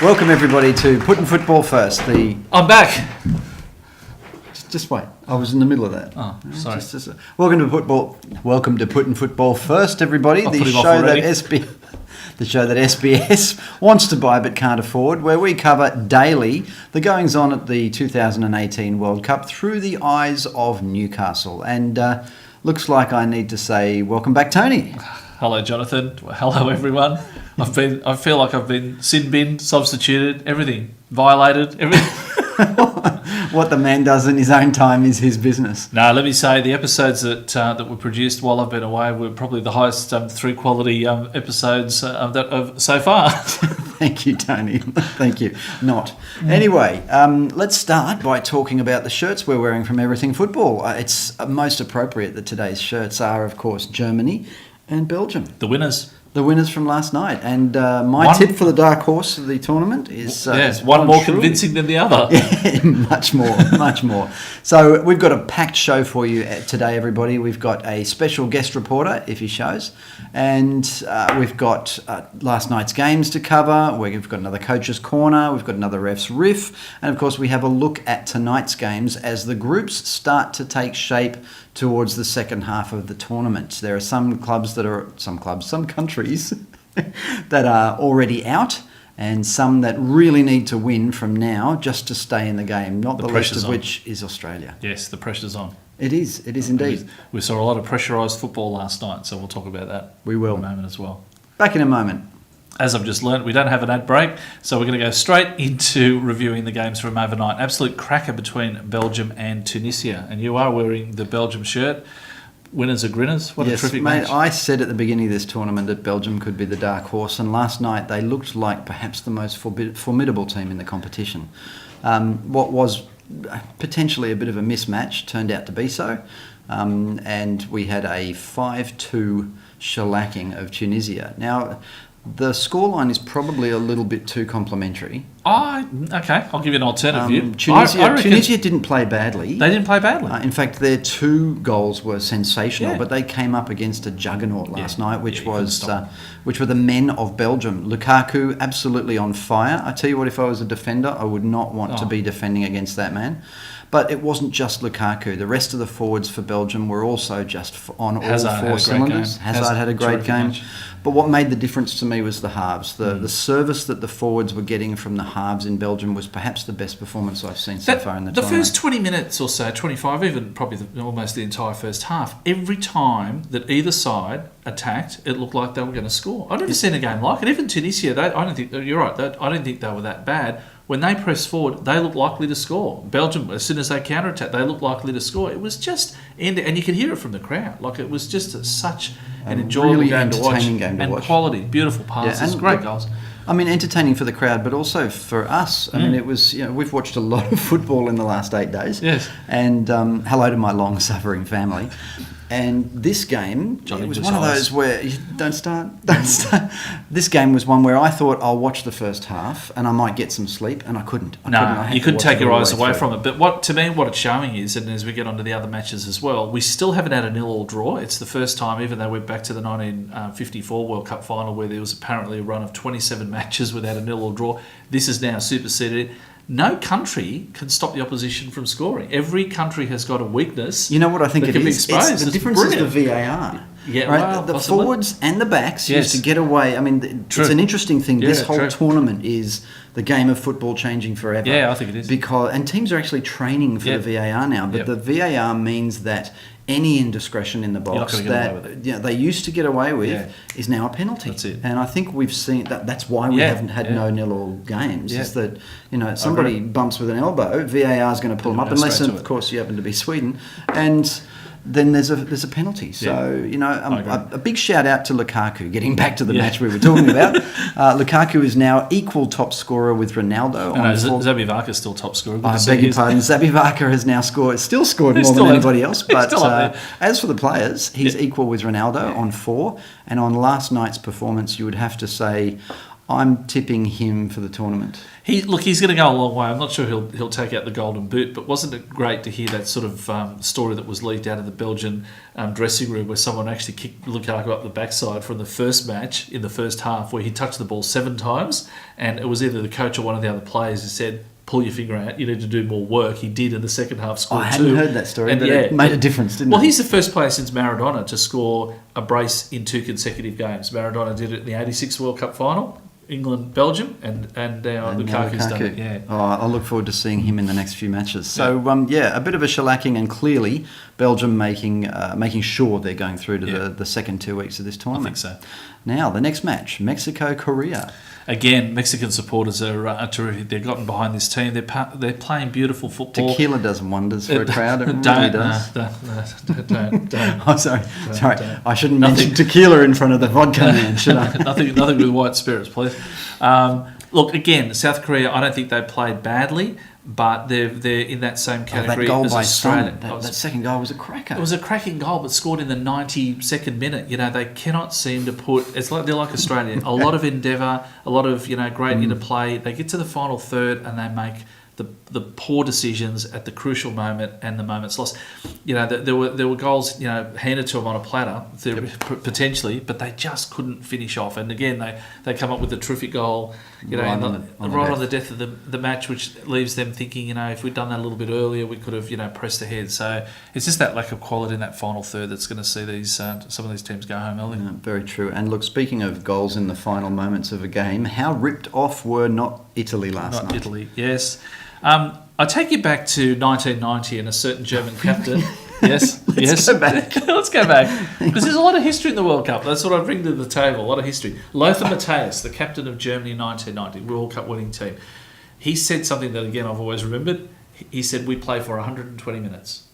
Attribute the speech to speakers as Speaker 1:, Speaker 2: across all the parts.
Speaker 1: Welcome everybody to Putting Football First.
Speaker 2: I'm back.
Speaker 1: Just wait. I was in the middle of that.
Speaker 2: Oh, sorry.
Speaker 1: Welcome to Putting Football First, everybody. The show that SBS wants to buy but can't afford, where we cover daily the goings on at the 2018 World Cup through the eyes of Newcastle. And looks like I need to say welcome back, Tony.
Speaker 2: Hello, Jonathan. Hello, everyone. I feel like I've been sin bin, substituted, everything, violated, everything.
Speaker 1: What the man does in his own time is his business.
Speaker 2: No, let me say the episodes that were produced while I've been away were probably the highest three quality episodes so far.
Speaker 1: Thank you, Tony. Thank you. Anyway, let's start by talking about the shirts we're wearing from Everything Football. It's most appropriate that today's shirts are, of course, Germany and Belgium.
Speaker 2: The winners from last night. And my tip for the dark horse of the tournament is... one more convincing than the other.
Speaker 1: Yeah, much more. So we've got a packed show for you today, everybody. We've got a special guest reporter, if he shows. And we've got last night's games to cover. We've got another coach's corner. We've got another ref's riff. And, of course, we have a look at tonight's games as the groups start to take shape towards the second half of the tournament. There are some countries that are already out, and some that really need to win from now just to stay in the game, not the least of which is Australia.
Speaker 2: Yes, the pressure's on.
Speaker 1: It is indeed.
Speaker 2: We saw a lot of pressurised football last night, so we'll talk about that
Speaker 1: in a
Speaker 2: moment as well.
Speaker 1: Back in a moment.
Speaker 2: As I've just learnt, we don't have an ad break, so we're going to go straight into reviewing the games from overnight. Absolute cracker between Belgium and Tunisia, and you are wearing the Belgium shirt. Winners are grinners. What a terrific match.
Speaker 1: I said at the beginning of this tournament that Belgium could be the dark horse, and last night they looked like perhaps the most formidable team in the competition. What was potentially a bit of a mismatch turned out to be so, and we had a 5-2 shellacking of Tunisia. Now, the scoreline is probably a little bit too complimentary.
Speaker 2: Okay. I'll give you an alternative view.
Speaker 1: Tunisia didn't play badly.
Speaker 2: They didn't play badly.
Speaker 1: In fact, their two goals were sensational, but they came up against a juggernaut last night, which were the men of Belgium. Lukaku, absolutely on fire. I tell you what, if I was a defender, I would not want to be defending against that man. But it wasn't just Lukaku. The rest of the forwards for Belgium were also just on all four cylinders. Hazard had a great game. But what made the difference to me was the halves. The service that the forwards were getting from the halves in Belgium was perhaps the best performance I've seen so far in the tournament.
Speaker 2: The first 20 minutes or so, 25, even probably almost the entire first half, every time that either side attacked, it looked like they were going to score. I've never seen a game like it. Even Tunisia, I don't think you're right. I don't think they were that bad. When they pressed forward, they looked likely to score. Belgium, as soon as they counter-attacked, they looked likely to score. It was just, and you could hear it from the crowd. Like, it was just such an enjoyable
Speaker 1: really
Speaker 2: game to watch.
Speaker 1: And
Speaker 2: quality, beautiful passes, great goals.
Speaker 1: I mean, entertaining for the crowd, but also for us. I mean, it was, we've watched a lot of football in the last 8 days.
Speaker 2: Yes.
Speaker 1: And hello to my long-suffering family. And this game, it was one of those where... Don't start. This game was one where I thought I'll watch the first half and I might get some sleep, and I couldn't.
Speaker 2: You couldn't take your eyes away from it. But what it's showing is, and as we get on to the other matches as well, we still haven't had a 0-0 draw. It's the first time, even though we're back to the 1954 World Cup final, where there was apparently a run of 27 matches without a 0-0 draw. This is now superseded. No country can stop the opposition from scoring. Every country has got a weakness.
Speaker 1: You know what I think it is?
Speaker 2: It's
Speaker 1: the difference is the VAR.
Speaker 2: Yeah,
Speaker 1: right?
Speaker 2: well,
Speaker 1: the forwards and the backs used to get away. I mean, it's an interesting thing. This whole tournament is the game of football changing forever.
Speaker 2: Yeah, I think it is.
Speaker 1: And teams are actually training for the VAR now, but the VAR means that any indiscretion in the box that they used to get away with is now a penalty.
Speaker 2: That's it.
Speaker 1: And I think we've seen that. That's why we haven't had no 0-0 games. Is that somebody bumps with an elbow, VAR is going to pull them up, unless of course you happen to be Sweden, and then there's a penalty. So a big shout out to Lukaku. Getting back to the match we were talking about, Lukaku is now equal top scorer with Ronaldo.
Speaker 2: Zabi Varka's still top scorer.
Speaker 1: I beg your pardon. Zabi Varka has now scored more than anybody else. But as for the players, he's equal with Ronaldo on 4. And on last night's performance, you would have to say, I'm tipping him for the tournament.
Speaker 2: He's going to go a long way. I'm not sure he'll take out the golden boot, but wasn't it great to hear that sort of story that was leaked out of the Belgian dressing room where someone actually kicked Lukaku up the backside from the first match in the first half where he touched the ball 7 times, and it was either the coach or one of the other players who said, pull your finger out, you need to do more work. He did in the second half, scored 2.
Speaker 1: I hadn't heard that story, but it made a difference, didn't it?
Speaker 2: Well, he's the first player since Maradona to score a brace in 2 consecutive games. Maradona did it in the 86 World Cup final, England, Belgium, and now Lukaku's done it. Yeah.
Speaker 1: Oh, I'll look forward to seeing him in the next few matches. So, a bit of a shellacking, and clearly Belgium making sure they're going through to the second 2 weeks of this tournament.
Speaker 2: I think so.
Speaker 1: Now, the next match, Mexico-Korea.
Speaker 2: Again, Mexican supporters are terrific. They've gotten behind this team. They're playing beautiful football.
Speaker 1: Tequila does wonders for a crowd. It really does.
Speaker 2: Don't.
Speaker 1: Oh, sorry. I shouldn't mention tequila in front of the vodka man, should I?
Speaker 2: Nothing with white spirits, please. Look, again, South Korea, I don't think they played badly, but they're in that same category
Speaker 1: that goal
Speaker 2: as
Speaker 1: by
Speaker 2: Australia.
Speaker 1: That second goal was a cracker.
Speaker 2: It was a cracking goal, but scored in the 92nd minute. They cannot seem to put. It's like they're like Australia. A lot of endeavour, a lot of great interplay. They get to the final third and they make the poor decisions at the crucial moment and the moments lost. There were goals handed to them on a platter potentially, but they just couldn't finish off. And again, they come up with a terrific goal. Right on the death of the match, which leaves them thinking, if we'd done that a little bit earlier, we could have pressed ahead. So it's just that lack of quality in that final third that's going to see these some of these teams go home early.
Speaker 1: Very true. And look, speaking of goals in the final moments of a game, how ripped off were not Italy last night?
Speaker 2: Not Italy, yes. I take you back to 1990 and a certain German captain. Yes.
Speaker 1: Let's go back.
Speaker 2: Let's go back. Because there's a lot of history in the World Cup. That's what I bring to the table, a lot of history. Lothar Matthäus, the captain of Germany in 1990, World Cup winning team. He said something that, again, I've always remembered. He said, we play for 120 minutes.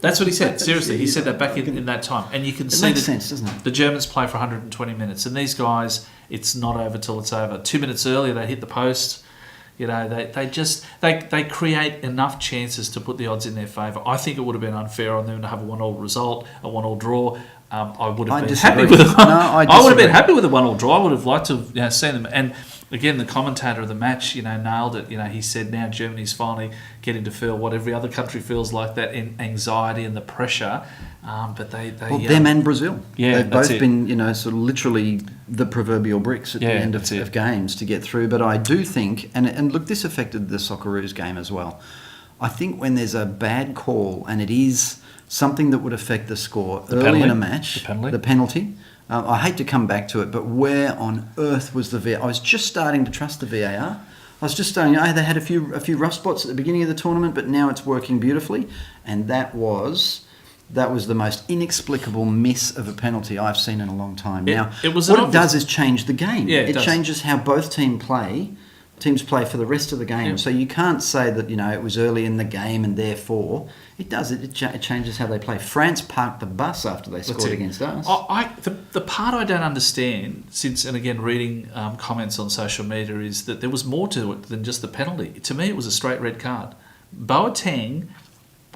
Speaker 2: That's what he said. Seriously, he said that back in that time. And you can see
Speaker 1: makes sense, doesn't it?
Speaker 2: The Germans play for 120 minutes. And these guys, it's not over till it's over. 2 minutes earlier, they hit the post. They create enough chances to put the odds in their favour. I think it would have been unfair on them to have a 1-1 result, a 1-1 draw. I would have been happy with it. I would have been happy with a 1-1 draw. I would have liked to have seen them. And again, the commentator of the match, nailed it. He said now Germany's finally getting to feel what every other country feels like, that anxiety and the pressure. But
Speaker 1: them and Brazil.
Speaker 2: Yeah,
Speaker 1: they've both been, sort of literally the proverbial bricks at the end of games to get through. But I do think, and look, this affected the Socceroos game as well. I think when there's a bad call and it is something that would affect the score early in a match, the penalty. I hate to come back to it, but where on earth was the VAR? I was just starting to trust the VAR. I was just starting. They had a few rough spots at the beginning of the tournament, but now it's working beautifully. And that was the most inexplicable miss of a penalty I've seen in a long time. What it does is change the game.
Speaker 2: Yeah,
Speaker 1: it changes how both teams play for the rest of the game. So you can't say that it was early in the game and therefore it does. It changes how they play. France parked the bus after they scored against us.
Speaker 2: The part I don't understand, and again reading comments on social media, is that there was more to it than just the penalty. To me, it was a straight red card. Boateng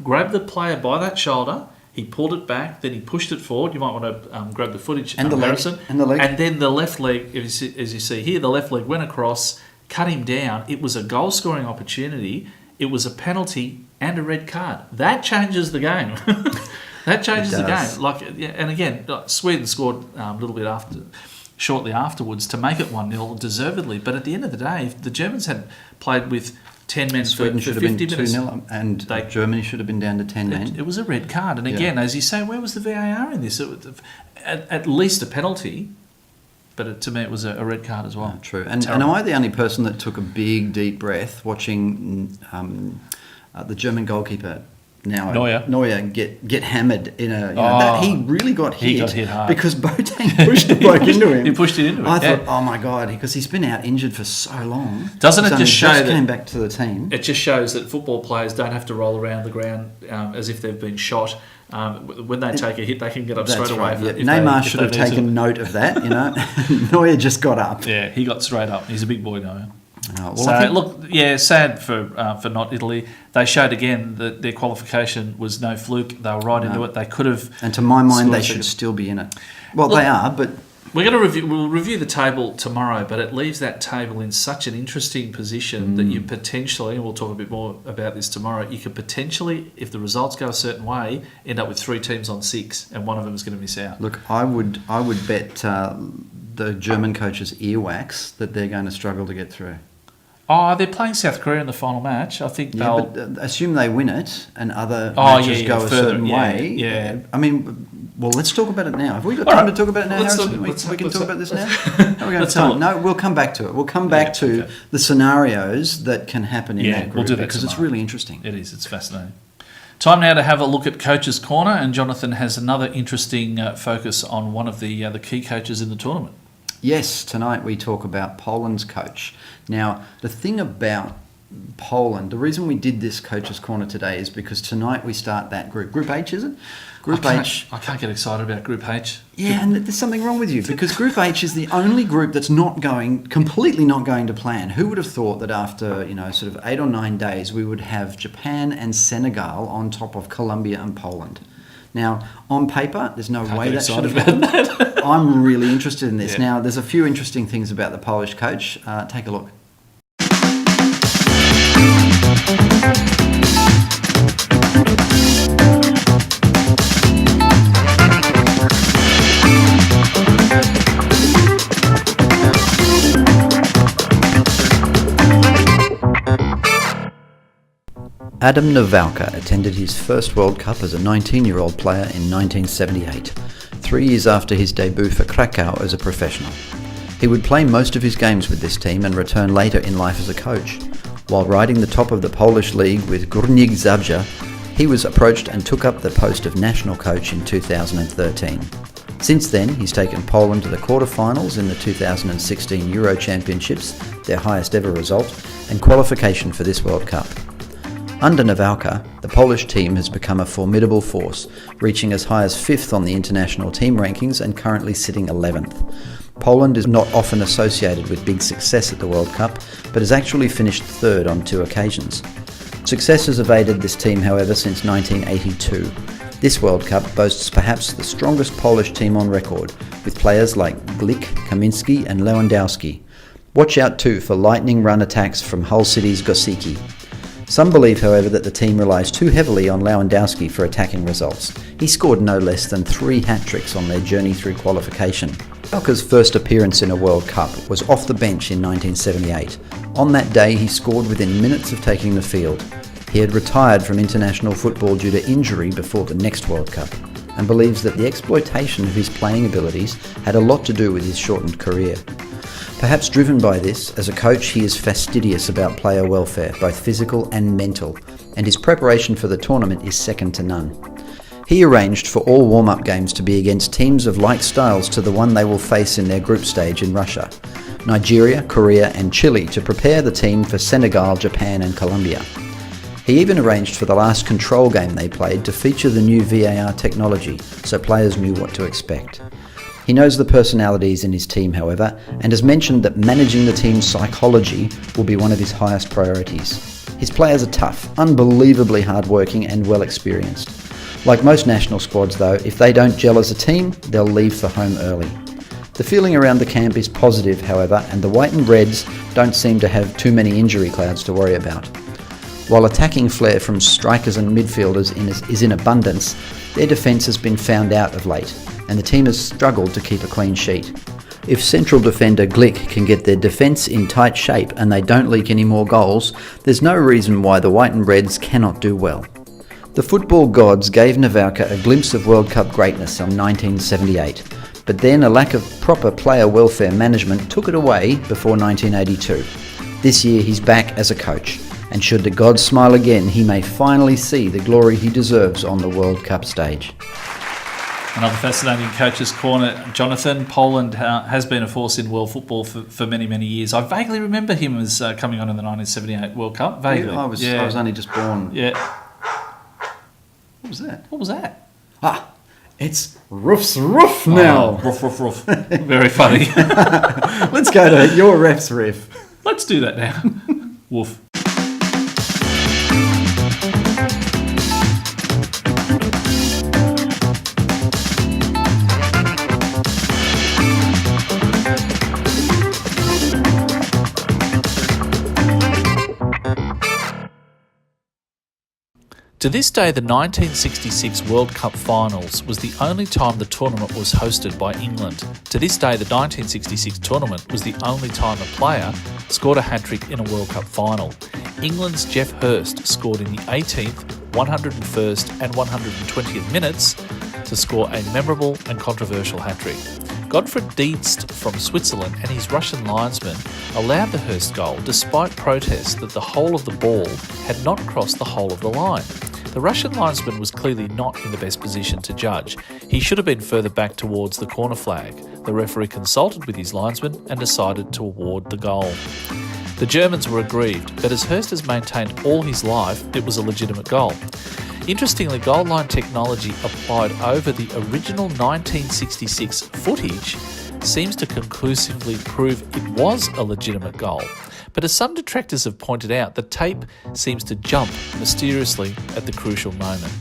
Speaker 2: grabbed the player by that shoulder. He pulled it back, then he pushed it forward. You might want to grab the footage.
Speaker 1: And the leg.
Speaker 2: And then the left leg, as you see here, the left leg went across, cut him down. It was a goal-scoring opportunity. It was a penalty and a red card. That changes the game. That changes the game. And again, Sweden scored a little bit shortly afterwards to make it 1-0 deservedly. But at the end of the day, if the Germans had played with 10 men
Speaker 1: Sweden
Speaker 2: for
Speaker 1: should
Speaker 2: 50
Speaker 1: have been
Speaker 2: minutes.
Speaker 1: 2-0 and Germany should have been down to 10 men.
Speaker 2: It was a red card. And again, as you say, where was the VAR in this? At least a penalty, but to me it was a red card as well.
Speaker 1: True. And am I the only person that took a big, deep breath watching the German goalkeeper Neuer get hammered in a... he really got hit.
Speaker 2: He got hit hard.
Speaker 1: Because Boateng pushed the bloke into him.
Speaker 2: He pushed it into him.
Speaker 1: I thought, oh my God, because he's been out injured for so long.
Speaker 2: Doesn't it just show that...
Speaker 1: came back to the team.
Speaker 2: It just shows that football players don't have to roll around the ground as if they've been shot. When they take a hit, they can get up straight away.
Speaker 1: Right, Neymar should have taken note of that, Neuer just got up.
Speaker 2: Yeah, he got straight up. He's a big boy, Neuer. Sad for not Italy. They showed again that their qualification was no fluke. They were right into it. They could have...
Speaker 1: And to my mind, they should still be in it. Well, they are, but...
Speaker 2: We'll review the table tomorrow, but it leaves that table in such an interesting position that you potentially, and we'll talk a bit more about this tomorrow, you could potentially, if the results go a certain way, end up with 3 teams on 6, and one of them is going to miss out.
Speaker 1: Look, I would bet the German coach's earwax that they're going to struggle to get through.
Speaker 2: Oh, they're playing South Korea in the final match. I think they'll...
Speaker 1: but assume they win it and other matches go a certain way.
Speaker 2: Yeah.
Speaker 1: I mean, well, let's talk about it now. Have we got time to talk about it now, Harrison? We can talk about this now? Are we going to time? No, we'll come back to it. We'll come back to the scenarios that can happen in that group.
Speaker 2: We'll do that
Speaker 1: because it's really interesting.
Speaker 2: It is. It's fascinating. Time now to have a look at Coach's Corner, and Jonathan has another interesting focus on one of the key coaches in the tournament.
Speaker 1: Yes, tonight we talk about Poland's coach. Now, the thing about Poland, the reason we did this Coach's Corner today is because tonight we start that group. Group H, is it? Group H.
Speaker 2: I can't get excited about Group H.
Speaker 1: Yeah, and there's something wrong with you because Group H is the only group that's completely not going to plan. Who would have thought that after, sort of 8 or 9 days, we would have Japan and Senegal on top of Colombia and Poland? Now, on paper, there's no way that should have happened. I'm really interested in this. Yeah. Now, there's a few interesting things about the Polish coach. Take a look. Adam Nawałka attended his first World Cup as a 19-year-old player in 1978, 3 years after his debut for Krakow as a professional. He would play most of his games with this team and return later in life as a coach. While riding the top of the Polish league with Górnik Zabrze, he was approached and took up the post of national coach in 2013. Since then, he's taken Poland to the quarter-finals in the 2016 Euro Championships, their highest ever result, and qualification for this World Cup. Under Nawałka, the Polish team has become a formidable force, reaching as high as 5th on the international team rankings and currently sitting 11th. Poland is not often associated with big success at the World Cup, but has actually finished 3rd on 2 occasions. Success has evaded this team, however, since 1982. This World Cup boasts perhaps the strongest Polish team on record, with players like Glik, Kaminski and Lewandowski. Watch out too for lightning run attacks from Hull City's Gosicki. Some believe, however, that the team relies too heavily on Lewandowski for attacking results. He scored no less than 3 hat-tricks on their journey through qualification. Nawałka's first appearance in a World Cup was off the bench in 1978. On that day, he scored within minutes of taking the field. He had retired from international football due to injury before the next World Cup, and believes that the exploitation of his playing abilities had a lot to do with his shortened career. Perhaps driven by this, as a coach he is fastidious about player welfare, both physical and mental, and his preparation for the tournament is second to none. He arranged for all warm-up games to be against teams of like styles to the one they will face in their group stage in Russia, Nigeria, Korea and Chile, to prepare the team for Senegal, Japan and Colombia. He even arranged for the last control game they played to feature the new VAR technology, so players knew what to expect. He knows the personalities in his team, however, and has mentioned that managing the team's psychology will be one of his highest priorities. His players are tough, unbelievably hardworking and well experienced. Like most national squads though, if they don't gel as a team, they'll leave for home early. The feeling around the camp is positive, however, and the White and Reds don't seem to have too many injury clouds to worry about. While attacking flair from strikers and midfielders is in abundance, their defence has been found out of late, and the team has struggled to keep a clean sheet. If central defender Glik can get their defence in tight shape and they don't leak any more goals, there's no reason why the White and Reds cannot do well. The football gods gave Nawałka a glimpse of World Cup greatness in 1978, but then a lack of proper player welfare management took it away before 1982. This year he's back as a coach, and should the gods smile again, he may finally see the glory he deserves on the World Cup stage.
Speaker 2: Another fascinating Coach's Corner. Jonathan, Poland has been a force in world football for many, many years. I vaguely remember him as coming on in the 1978 World Cup. Vaguely.
Speaker 1: Yeah, I was only just born.
Speaker 2: Yeah.
Speaker 1: What was that?
Speaker 2: What was that?
Speaker 1: It's Roof's Roof now.
Speaker 2: Roof. Very funny.
Speaker 1: Let's go to your ref's riff.
Speaker 2: Let's do that now. Woof. To this day, the 1966 World Cup Finals was the only time the tournament was hosted by England. To this day, the 1966 tournament was the only time a player scored a hat-trick in a World Cup final. England's Geoff Hurst scored in the 18th, 101st and 120th minutes to score a memorable and controversial hat-trick. Godfred Dienst from Switzerland and his Russian linesman allowed the Hurst goal despite protests that the hole of the ball had not crossed the hole of the line. The Russian linesman was clearly not in the best position to judge. He should have been further back towards the corner flag. The referee consulted with his linesman and decided to award the goal. The Germans were aggrieved, but as Hurst has maintained all his life, it was a legitimate goal. Interestingly, goal line technology applied over the original 1966 footage seems to conclusively prove it was a legitimate goal. But as some detractors have pointed out, the tape seems to jump mysteriously at the crucial moment.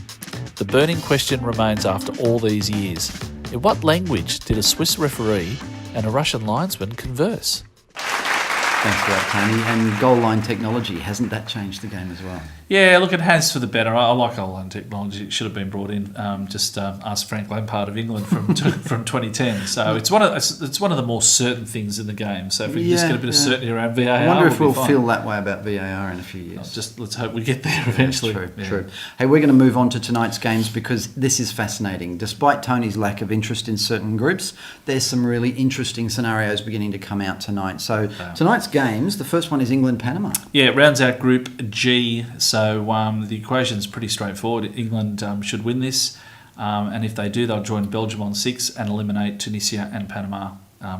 Speaker 2: The burning question remains after all these years. In what language did a Swiss referee and a Russian linesman converse?
Speaker 1: Thanks for that, Tony. And goal line technology, hasn't that changed the game as well?
Speaker 2: Yeah, look, it has for the better. I like goal line technology. It should have been brought in. Ask Frank Lampard of England from 2010. So it's one of the more certain things in the game. So if we can just get a bit of certainty around VAR,
Speaker 1: I wonder if we'll feel that way about VAR in a few years.
Speaker 2: Let's hope we get there eventually.
Speaker 1: True. Hey, we're going to move on to tonight's games because this is fascinating. Despite Tony's lack of interest in certain groups, there's some really interesting scenarios beginning to come out tonight. So tonight's games, the first one is England-Panama.
Speaker 2: Yeah, it rounds out Group G. So the equation's pretty straightforward. England should win this, and if they do, they'll join Belgium on 6 and eliminate Tunisia and Panama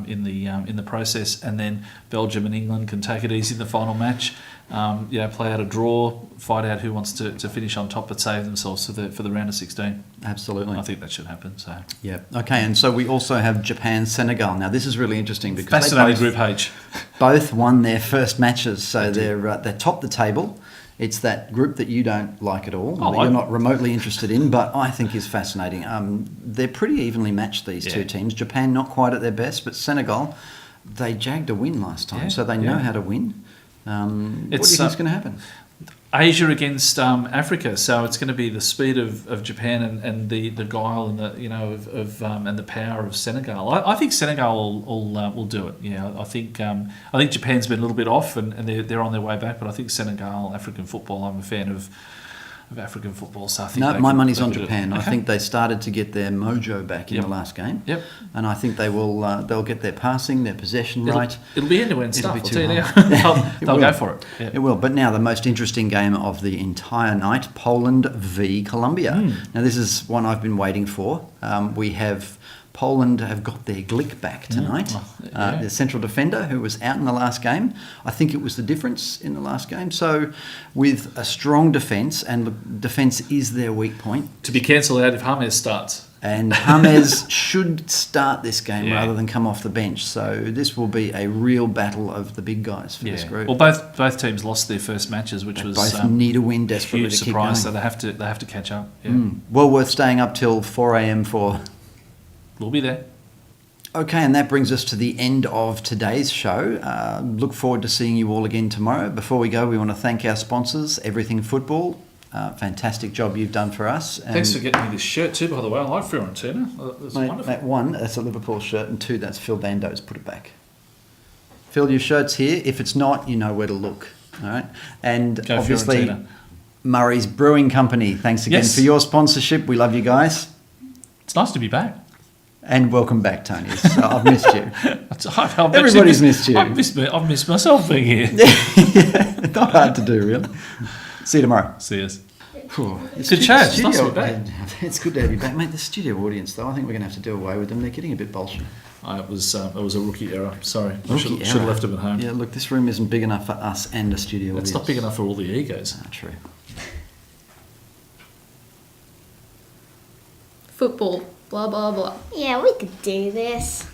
Speaker 2: in the process. And then Belgium and England can take it easy in the final match. Play out a draw, fight out who wants to finish on top, but save themselves for the round of 16.
Speaker 1: Absolutely,
Speaker 2: I think that should happen. So
Speaker 1: yeah, okay. And so we also have Japan-Senegal. Now this is really interesting because
Speaker 2: fascinating Group H.
Speaker 1: Both won their first matches, so they're top the table. It's that group that you don't like at all, that you're not remotely interested in, but I think is fascinating. They're pretty evenly matched, these two teams. Japan not quite at their best, but Senegal, they jagged a win last time, so they know how to win. What do you think is going to happen?
Speaker 2: Asia against Africa, so it's going to be the speed of Japan and the guile and and the power of Senegal. I think Senegal will do it. Yeah, I think Japan's been a little bit off and they're on their way back, but I think Senegal, African football. I'm a fan of African football, so I think
Speaker 1: my money's on Japan. I think they started to get their mojo back in the last game.
Speaker 2: Yep. And
Speaker 1: I think they will. They'll get their passing, their possession right.
Speaker 2: It'll be end-to-end stuff. I'll tell you now. They'll go for it. Yeah.
Speaker 1: It will. But now the most interesting game of the entire night: Poland v Colombia. Now this is one I've been waiting for. We have. Poland have got their Glick back tonight. The central defender who was out in the last game. I think it was the difference in the last game. So with a strong defence, and defence is their weak point.
Speaker 2: To be cancelled out if James starts.
Speaker 1: And James should start this game rather than come off the bench. So this will be a real battle of the big guys for this group.
Speaker 2: Well, both teams lost their first matches, which was
Speaker 1: both need a win desperately
Speaker 2: huge
Speaker 1: to
Speaker 2: surprise.
Speaker 1: keep going.
Speaker 2: So they have to catch up. Yeah.
Speaker 1: Well worth staying up till 4 a.m. for.
Speaker 2: We'll be there.
Speaker 1: Okay, and that brings us to the end of today's show. Look forward to seeing you all again tomorrow. Before we go, we want to thank our sponsors, Everything Football. Fantastic job you've done for us. And
Speaker 2: thanks for getting me this shirt too, by the way. I like Fiorentina. It's wonderful.
Speaker 1: That one, that's a Liverpool shirt, and 2, that's Phil Dando's. Put it back. Phil, your shirt's here. If it's not, you know where to look. All right, and
Speaker 2: go
Speaker 1: obviously
Speaker 2: Fiorentina.
Speaker 1: Murray's Brewing Company. Thanks again for your sponsorship. We love you guys.
Speaker 2: It's nice to be back.
Speaker 1: And welcome back, Tony. So I've missed you.
Speaker 2: Everybody's
Speaker 1: missed you.
Speaker 2: I've missed myself being here.
Speaker 1: Not hard to do, really. See you tomorrow.
Speaker 2: See us.
Speaker 1: It's
Speaker 2: good chat. It's nice to be back.
Speaker 1: It's good to have you back, mate. The studio audience, though, I think we're going to have to do away with them. They're getting a bit bolshy.
Speaker 2: It was a rookie error. Sorry. I should have left them at home.
Speaker 1: Yeah, look, this room isn't big enough for us and a studio audience.
Speaker 2: It's not big enough for all the egos.
Speaker 1: True.
Speaker 3: Football. Blah, blah, blah.
Speaker 4: Yeah, we could do this.